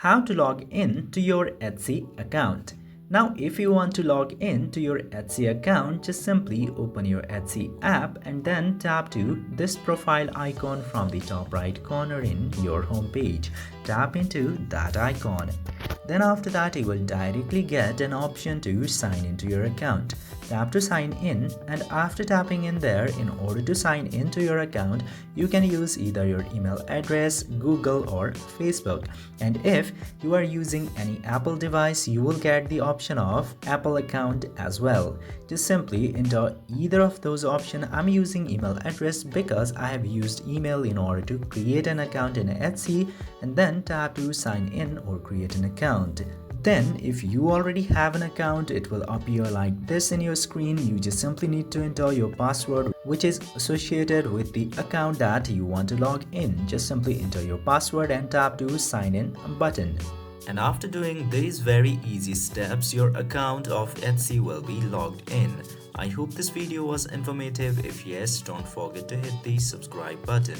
how to log in to your Etsy account. Now, if you want to log in to your Etsy account, just simply open your Etsy app and then tap to this profile icon from the top right corner in your home page. Tap into that icon. Then after that, you will directly get an option to sign into your account. Tap to sign in, and after tapping in there, in order to sign into your account, you can use either your email address, Google or Facebook. And if you are using any Apple device, you will get the option of Apple account as well. Just simply enter either of those options. I'm using email address because I have used email in order to create an account in Etsy, and then tap to sign in or create an account. Then if you already have an account, it will appear like this in your screen. You just simply need to enter your password which is associated with the account that you want to log in. Just simply enter your password and tap to sign in button. And after doing these very easy steps, your account of Etsy will be logged in. I hope this video was informative. If yes, don't forget to hit the subscribe button.